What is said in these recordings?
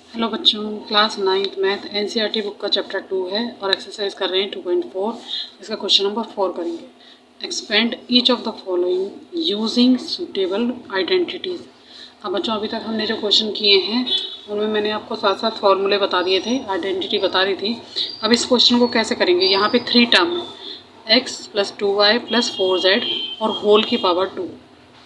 Hello बच्चों, class 9th math NCERT book का chapter 2 है और एक्सरसाइज कर रहे हैं 2.4। इसका क्वेश्चन नंबर 4 करेंगे। Expand each of the following using suitable identities. अब बच्चों, अभी तक हमने जो क्वेश्चन किए हैं उनमें मैंने आपको साथ साथ फॉर्मूले बता दिए थे, आइडेंटिटी बता दी थी। अब इस क्वेश्चन को कैसे करेंगे, यहाँ पे 3 टर्म है, x + 2y + 4z और होल की पावर 2।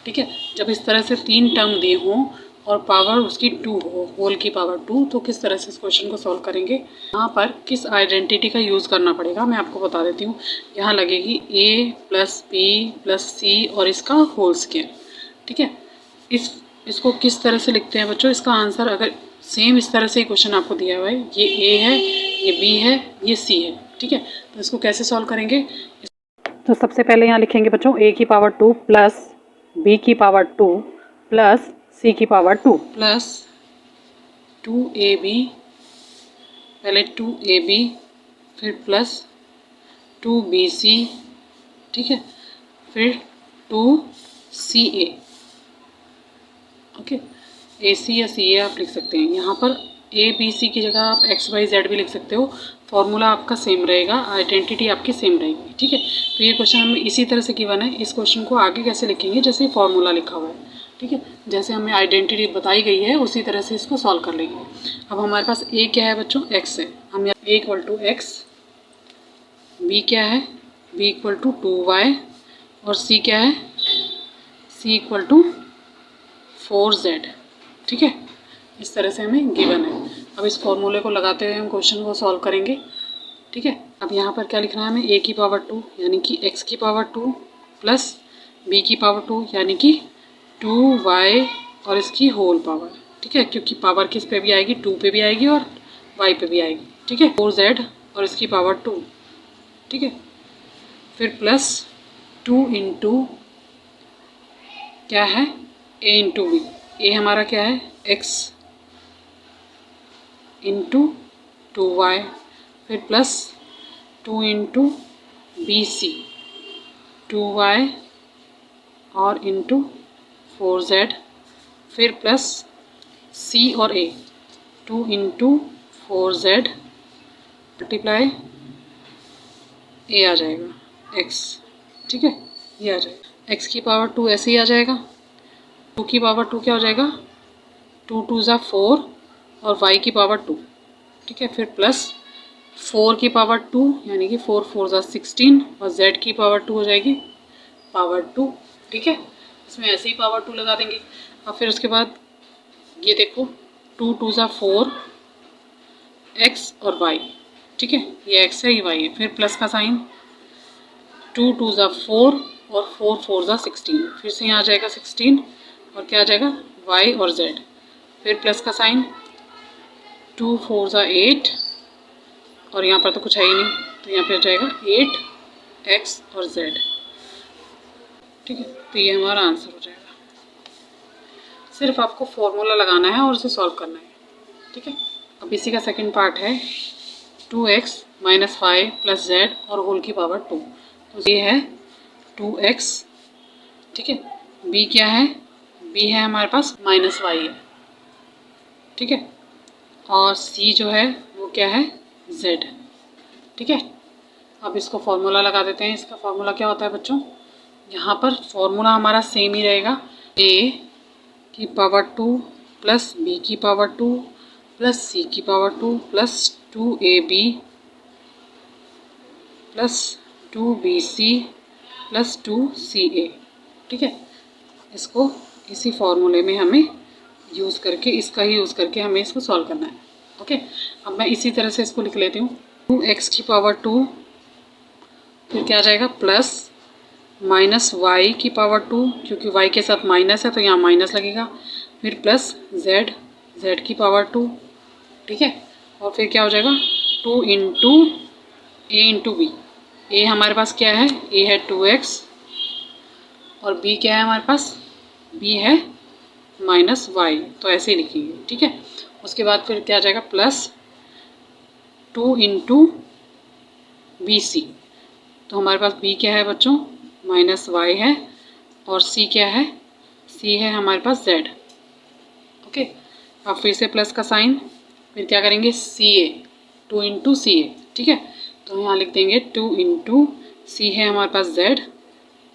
ठीक है, जब इस तरह से 3 टर्म दिए हों और पावर उसकी 2 हो, होल की पावर 2, तो किस तरह से इस क्वेश्चन को सॉल्व करेंगे। यहाँ पर किस आइडेंटिटी का यूज़ करना पड़ेगा मैं आपको बता देती हूँ। यहाँ लगेगी a + b + c और इसका होल स्क्वायर। ठीक है, इसको किस तरह से लिखते हैं बच्चों, इसका आंसर अगर सेम इस तरह से ही क्वेश्चन आपको दिया हुआ है, ये a है, ये b है, ये c है। ठीक है, तो इसको कैसे सॉल्व करेंगे। तो सबसे पहले यहाँ लिखेंगे बच्चों a की पावर 2 + b की पावर 2 + c की पावर 2 + 2ab, पहले 2ab फिर + 2bc। ठीक है, फिर 2ca। ओके, ac या ca आप लिख सकते हैं। यहाँ पर a b c की जगह आप x y z भी लिख सकते हो। फॉर्मूला आपका सेम रहेगा, आइडेंटिटी आपकी सेम रहेगी। ठीक है, तो ये क्वेश्चन हमें इसी तरह से गिवन है। इस क्वेश्चन को आगे कैसे लिखेंगे, जैसे फॉर्मूला लिखा हुआ है। ठीक है, जैसे हमें आइडेंटिटी बताई गई है उसी तरह से इसको सॉल्व कर लेंगे। अब हमारे पास a क्या है बच्चों, x है। हम यहाँ a = x, b क्या है, b = 2y और c क्या है, c = 4z। ठीक है, इस तरह से हमें गिवन है। अब इस फॉर्मूले को लगाते हुए हम क्वेश्चन को सॉल्व करेंगे। ठीक है, अब यहाँ पर क्या लिखना है हमें, a की पावर 2 यानी कि x की पावर 2 + b की पावर 2 यानी कि 2y और इसकी होल पावर। ठीक है, क्योंकि पावर किस पे भी आएगी, 2 पे भी आएगी और y पे भी आएगी। ठीक है, 4z और इसकी पावर 2। ठीक है, फिर +2 × क्या है, a × b। a हमारा क्या है, x × 2y, फिर +2 × bc, 2y और × 4z, फिर +c और a, 2 × 4z मल्टीप्लाई a आ जाएगा x। ठीक है, ये आ जाएगा x की पावर 2 ऐसे ही आ जाएगा। 2 की पावर 2 क्या हो जाएगा, 2 × 2 = 4 और y की पावर 2। ठीक है, फिर +4 की पावर 2 यानी कि 4 × 4 = 16 और z की पावर 2 हो जाएगी पावर 2। ठीक है, इसमें ऐसे ही पावर 2 लगा देंगे। और फिर उसके बाद ये देखो, 2 × 2 = 4 x और y। ठीक है, ये x है, ये y है। फिर प्लस का साइन, 2 × 2 = 4 और 4 × 4 = 16। फिर से यहाँ आ जाएगा 16 और क्या आ जाएगा, y और z। फिर प्लस का साइन, 2 × 4 = 8 और यहाँ पर तो कुछ है ही नहीं, तो यहाँ पे आ जाएगा 8x और z। ठीक है, तो ये हमारा आंसर हो जाएगा। सिर्फ आपको फॉर्मूला लगाना है और उसे सॉल्व करना है। ठीक है, अब इसी का सेकंड पार्ट है 2x - 5 + z और होल की पावर 2। तो ये है 2x। ठीक है, b क्या है, b है हमारे पास -y है। ठीक है, और c जो है वो क्या है, z। ठीक है, अब इसको फॉर्मूला लगा देते हैं। इसका फॉर्मूला क्या होता है बच्चों, यहाँ पर फॉर्मूला हमारा सेम ही रहेगा, a की पावर 2 + b की पावर 2 + c की पावर 2 + 2ab + 2bc + 2ca। ठीक है, इसको इसी फॉर्मूले में हमें यूज़ करके, इसका ही यूज़ करके हमें इसको सॉल्व करना है। ओके, अब मैं इसी तरह से इसको लिख लेती हूँ। 2x की पावर 2, फिर क्या आ जाएगा, +-y की पावर 2, क्योंकि y के साथ माइनस है तो यहाँ माइनस लगेगा। फिर +z की पावर 2। ठीक है, और फिर क्या हो जाएगा, 2 × a × b। a हमारे पास क्या है, a है 2x और b क्या है हमारे पास, b है -y, तो ऐसे ही लिखेंगे। ठीक है, उसके बाद फिर क्या आ जाएगा, +2 × bc। तो हमारे पास b क्या है बच्चों, -y है और c क्या है, c है हमारे पास z। ओके, अब फिर से प्लस का साइन, फिर क्या करेंगे सी ए, 2 इंटू सी ए, ठीक है। तो यहाँ लिख देंगे 2 इंटू सी है हमारे पास z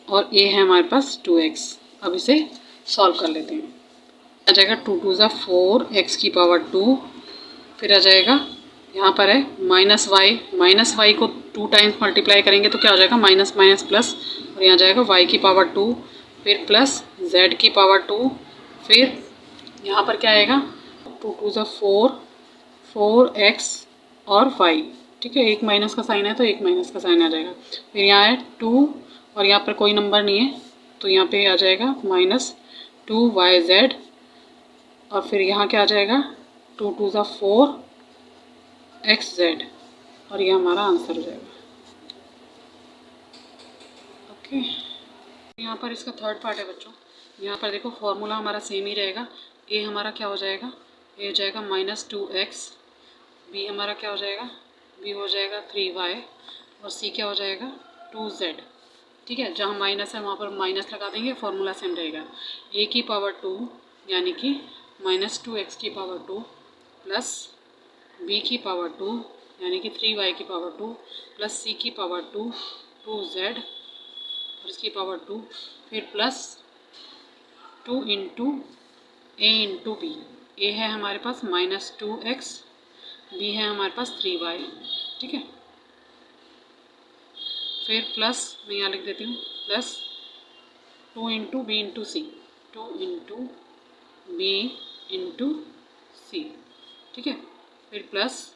और a है हमारे पास 2x। अब इसे सॉल्व कर लेते हैं। आ जाएगा 2 टू ज़ा 4 x की पावर 2, फिर आ जाएगा यहाँ पर है माइनस वाई को 2 टाइम्स मल्टीप्लाई करेंगे तो क्या हो जाएगा माइनस माइनस प्लस, और यहाँ जाएगा y की पावर 2, फिर प्लस z की पावर 2, फिर यहाँ पर क्या आएगा 2 टू ज़ा 4x और y, ठीक है। एक माइनस का साइन है तो एक माइनस का साइन आ जाएगा। फिर यहाँ है 2 और यहाँ पर कोई नंबर नहीं है तो यहाँ पे आ जाएगा -2yz, और फिर यहाँ क्या आ जाएगा 2 टू ज़ा 4xz, और ये हमारा आंसर हो जाएगा। ओके, यहाँ पर इसका थर्ड पार्ट है बच्चों। यहाँ पर देखो फॉर्मूला हमारा सेम ही रहेगा। ए हमारा क्या हो जाएगा, ए हो जाएगा -2x, बी हमारा क्या हो जाएगा, बी हो जाएगा 3y, और सी क्या हो जाएगा 2z, ठीक है। जहाँ माइनस है वहाँ पर माइनस लगा देंगे, फॉर्मूला सेम रहेगा। ए की पावर 2 यानी कि -2x की पावर 2 प्लस बी की पावर 2 यानी कि 3y की पावर 2 प्लस सी की पावर 2 2z और इसकी पावर 2, फिर plus 2 into A into B. ए है हमारे पास -2x, बी है हमारे पास 3y, ठीक है। फिर प्लस मैं यहाँ लिख देती हूँ प्लस 2 इंटू बी इंटू सी, 2 इंटू बी इंटू सी, ठीक है। फिर प्लस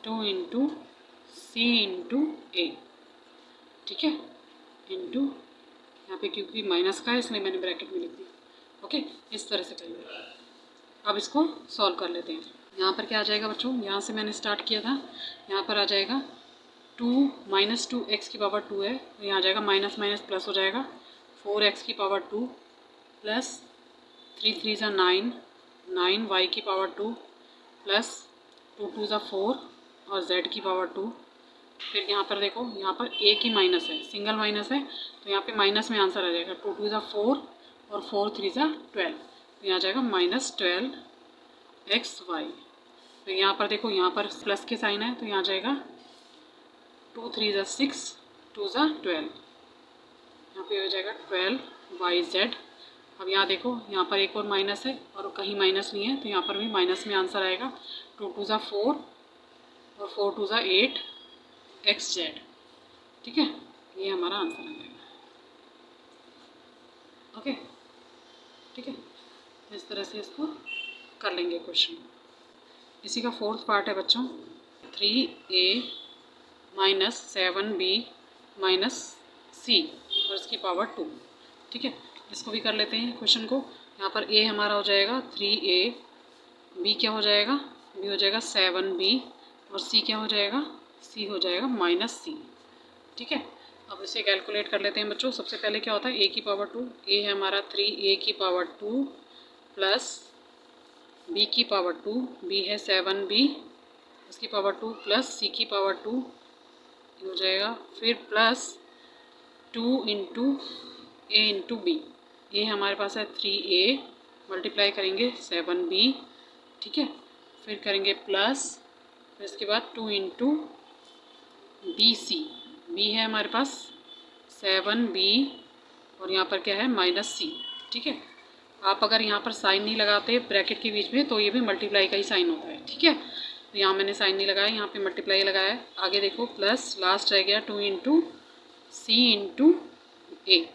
2 इंटू सी इंटू ए, ठीक है, इंटू यहाँ पे क्योंकि माइनस का है इसलिए मैंने ब्रैकेट में लिख दिया। ओके, इस तरह से करेंगे। अब इसको सॉल्व कर लेते हैं। यहाँ पर क्या आ जाएगा बच्चों, यहाँ से मैंने स्टार्ट किया था, यहाँ पर आ जाएगा 2 की पावर 2 है तो यहाँ आ जाएगा माइनस माइनस प्लस हो जाएगा 4x की पावर 2 प्लस 3 3 ज़ा 9, 9y की पावर 2 प्लस 2 2 ज़ा 4 और z की पावर 2। फिर यहाँ पर देखो यहाँ पर एक ही माइनस है, सिंगल माइनस है तो यहाँ पे माइनस में आंसर आ जाएगा 2 2 ज़ा 4 और 4 3 ज़ा 12, तो यहाँ आ जाएगा -12xy। फिर यहाँ पर देखो यहाँ पर प्लस के साइन है तो यहाँ आ जाएगा 2 3 ज़ा 6, 2 ज़ा 12, यहाँ पे हो जाएगा 12yz। अब यहाँ देखो यहाँ पर एक और माइनस है और कहीं माइनस नहीं है तो यहाँ पर भी माइनस में आंसर आएगा 2 2 ज़ा 4 और 4 2 ज़ा 8xz, ठीक है। ये हमारा आंसर आ जाएगा। ओके, ठीक है, इस तरह से इसको कर लेंगे क्वेश्चन। इसी का फोर्थ पार्ट है बच्चों 3a minus 7b minus c और इसकी पावर 2, ठीक है। इसको भी कर लेते हैं क्वेश्चन को। यहाँ पर a हमारा हो जाएगा 3a, b क्या हो जाएगा, b हो जाएगा 7b और c क्या हो जाएगा, c हो जाएगा -c, ठीक है। अब इसे कैलकुलेट कर लेते हैं बच्चों। सबसे पहले क्या होता है a की पावर 2, a है हमारा 3a की पावर 2 प्लस b की पावर 2, b है 7b इसकी पावर 2 प्लस c की पावर 2 हो जाएगा, फिर plus 2 into a into B. ए हमारे पास है 3a मल्टीप्लाई करेंगे 7b, ठीक है। फिर करेंगे प्लस, फिर इसके बाद 2 इंटू बी सी, बी है हमारे पास 7b और यहाँ पर क्या है -c, ठीक है। आप अगर यहाँ पर साइन नहीं लगाते ब्रैकेट के बीच में तो ये भी मल्टीप्लाई का ही साइन होता है, ठीक है। तो यहाँ मैंने साइन नहीं लगाया, यहाँ पे मल्टीप्लाई लगाया है। आगे देखो प्लस लास्ट रह गया 2 इंटू सी इंटू ए,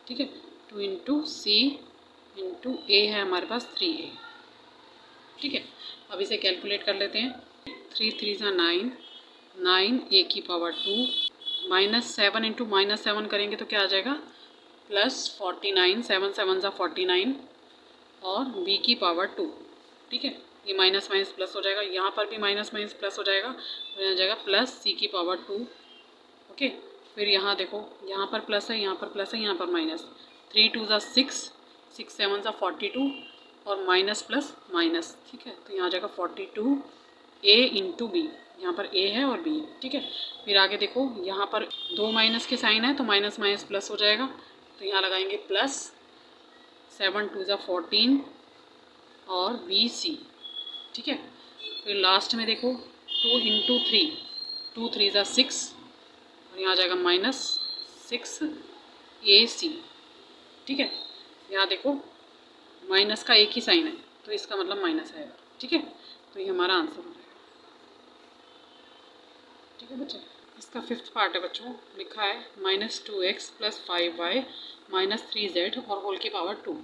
ठीक है। 2 इंटू सी इंटू ए है हमारे पास 3a, ठीक है। अब इसे कैलकुलेट कर लेते हैं। 3 3 ज़ा 9, 9a की पावर 2 -7 इंटू -7 करेंगे तो क्या आ जाएगा +49, 7 7 ज़ा 49 और b की पावर 2, ठीक है। ये माइनस माइनस प्लस हो जाएगा, यहाँ पर भी माइनस माइनस प्लस हो जाएगा तो यहाँ जाएगा प्लस c की पावर 2, ओके। फिर यहाँ देखो यहाँ पर प्लस है, यहाँ पर प्लस है, यहाँ पर माइनस। 3 2 ज़ा 6, 6 7 ज़ा 42 और माइनस प्लस माइनस, ठीक है। तो यहाँ जाएगा 42a इंटू बी, यहाँ पर a है और b है, ठीक है। फिर आगे देखो यहाँ पर 2 माइनस के साइन है तो माइनस माइनस प्लस हो जाएगा, तो यहाँ लगाएंगे प्लस 7 2 ज़ा 14 और bc, ठीक है। फिर लास्ट में देखो 2 इंटू 3, 2 3 ज़ा 6 और यहाँ आ जाएगा -6 AC, ठीक है। यहाँ देखो माइनस का एक ही साइन है तो इसका मतलब माइनस आएगा, ठीक है। तो ये हमारा आंसर हो जाएगा, ठीक है बच्चे। इसका 5th पार्ट है बच्चों, लिखा है -2x + 5y - 3z और होल की पावर 2।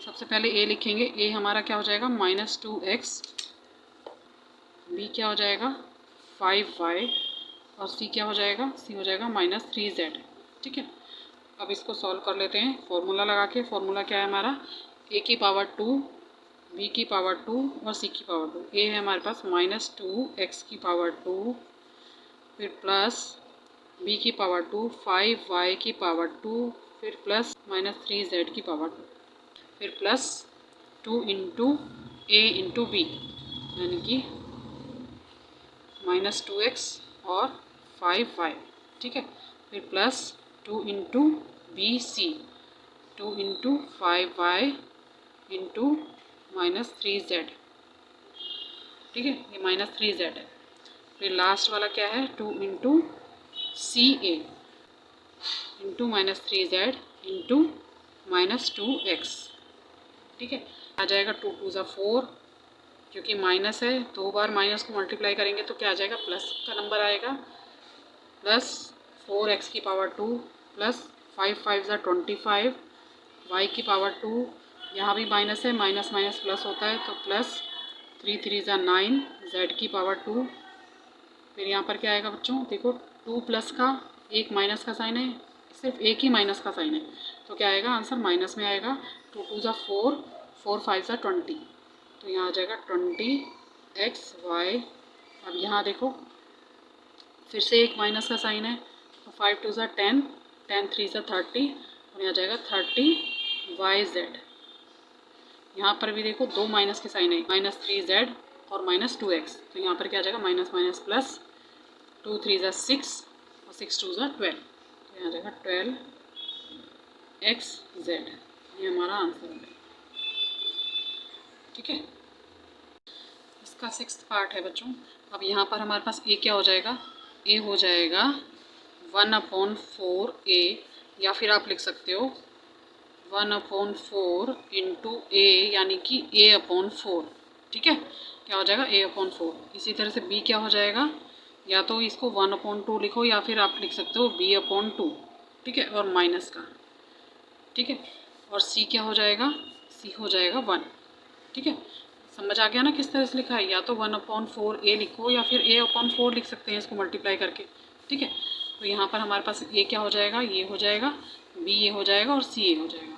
सबसे पहले ए लिखेंगे, ए हमारा क्या हो जाएगा -2x, बी क्या हो जाएगा 5y और सी क्या हो जाएगा, सी हो जाएगा -3z, ठीक है। अब इसको सॉल्व कर लेते हैं फॉर्मूला लगा के। फॉर्मूला क्या है हमारा, ए की पावर 2, बी की पावर 2 और सी की पावर 2। ए है हमारे पास -2x की पावर 2, फिर प्लस बी की पावर 2, 5y की पावर 2, फिर प्लस -3z की पावर 2, फिर plus 2 into A into B यानी कि -2x और 5y, ठीक है। फिर plus 2 into B C, 2 into 5y into -3z, ठीक है, ये -3z है। फिर लास्ट वाला क्या है 2 इंटू सी ए इंटू -3z इंटू -2x, ठीक है। आ जाएगा 2 2 ज़ा 4, क्योंकि माइनस है 2 बार माइनस को मल्टीप्लाई करेंगे तो क्या आ जाएगा, प्लस का नंबर आएगा, प्लस 4x की पावर 2 प्लस 5 5 ज़ा 25, y की पावर 2, यहाँ भी माइनस है, माइनस माइनस प्लस होता है तो प्लस 3 3 ज़ा 9, z की पावर 2। फिर यहाँ पर क्या आएगा बच्चों, देखो 2 प्लस का एक माइनस का साइन है, सिर्फ एक ही माइनस का साइन है तो क्या आएगा, आंसर माइनस में आएगा। 2 2 ज़ा 4, 4 5 ज़ा 20, तो यहाँ आ जाएगा 20xy। अब यहाँ देखो फिर से एक माइनस का साइन है तो 5 2 ज़ा 10, 10 3 ज़ा 30 और यहाँ आ जाएगा 30yz। यहाँ पर भी देखो दो माइनस के साइन है, -3z और -2x, तो यहाँ पर क्या आ जाएगा माइनस माइनस प्लस, 2 3 ज़ा 6 और 6 2 ज़ा 12, तो यहाँ आ जाएगा 12xz। ये हमारा आंसर है, ठीक है। इसका 6th पार्ट है बच्चों। अब यहाँ पर हमारे पास ए क्या हो जाएगा, ए हो जाएगा 1/4a, या फिर आप लिख सकते हो 1/4 इंटू ए यानी कि a/4, ठीक है। क्या हो जाएगा a/4। इसी तरह से b क्या हो जाएगा, या तो इसको 1/2 लिखो या फिर आप लिख सकते हो b/2, ठीक है, और माइनस का, ठीक है। और c क्या हो जाएगा, c हो जाएगा 1, ठीक है। समझ आ गया ना किस तरह से लिखा है, या तो 1/4a लिखो या फिर a/4 लिख सकते हैं इसको मल्टीप्लाई करके, ठीक है। तो यहाँ पर हमारे पास a क्या हो जाएगा, ये हो जाएगा, b ये हो जाएगा और c ये हो जाएगा,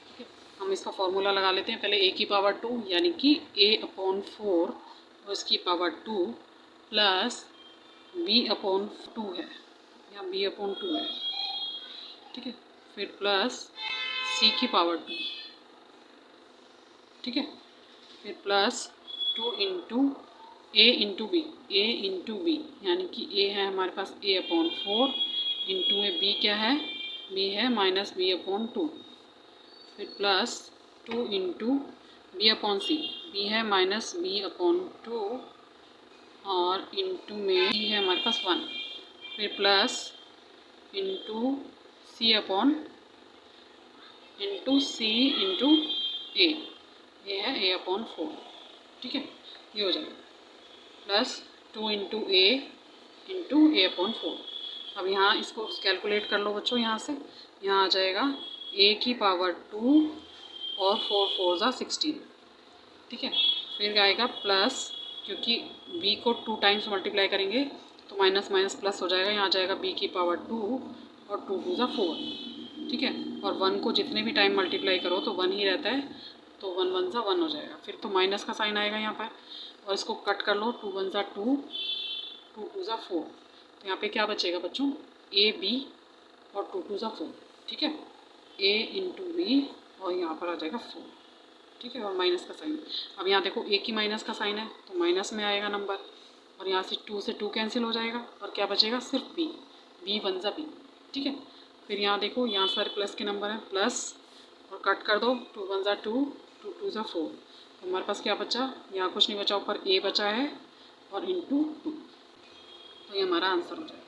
ठीक है। हम इसका फॉर्मूला लगा लेते हैं। पहले a की पावर 2 यानी कि a/4 और इसकी पावर 2 प्लस b/2 है, या b/2 है, ठीक है। फिर प्लस c की पावर 2, ठीक है। फिर plus 2 into A into B, A into B यानी कि ए है हमारे पास a/4 इंटू में बी क्या है, बी है -b/2। फिर प्लस 2 इंटू b/c, बी है -b/2 और इंटू में बी है हमारे पास 1। फिर प्लस इंटू c इंटू ए, ये है a/4, ठीक है। ये हो जाएगा plus 2 into A into a/4। अब यहाँ इसको कैलकुलेट कर लो बच्चों, यहाँ से यहाँ आ जाएगा a की पावर 2 और 4 4 ज़ा 16, ठीक है। फिर आएगा प्लस, क्योंकि b को 2 टाइम्स मल्टीप्लाई करेंगे तो माइनस माइनस प्लस हो जाएगा, यहाँ आ जाएगा b की पावर 2 और 2 2 ज़ा 4, ठीक है। और 1 को जितने भी टाइम मल्टीप्लाई करो तो 1 ही रहता है, तो 1 1 ज़ा 1 हो जाएगा। फिर तो माइनस का साइन आएगा यहाँ पर, और इसको कट कर लो, 2 1 ज़ा 2, 2 2 ज़ा 4, तो यहाँ पे क्या बचेगा बच्चों, ए बी और 2 2 ज़ा 4, ठीक है। a इंटू बी और यहाँ पर आ जाएगा 4, ठीक है, और माइनस का साइन। अब यहाँ देखो a की माइनस का साइन है तो माइनस में आएगा नंबर, और यहाँ से 2 कैंसिल हो जाएगा और क्या बचेगा, सिर्फ b, b 1 ज़ा b, ठीक है। फिर यहाँ देखो, यहाँ सारे प्लस के नंबर हैं, प्लस और कट कर दो, 2 1 ज़ा 2, 2 2 ज़ा 4, तो हमारे पास क्या बचा, यहाँ कुछ नहीं बचा, ऊपर a बचा है और इंटू 2, तो ये हमारा आंसर हो जाएगा।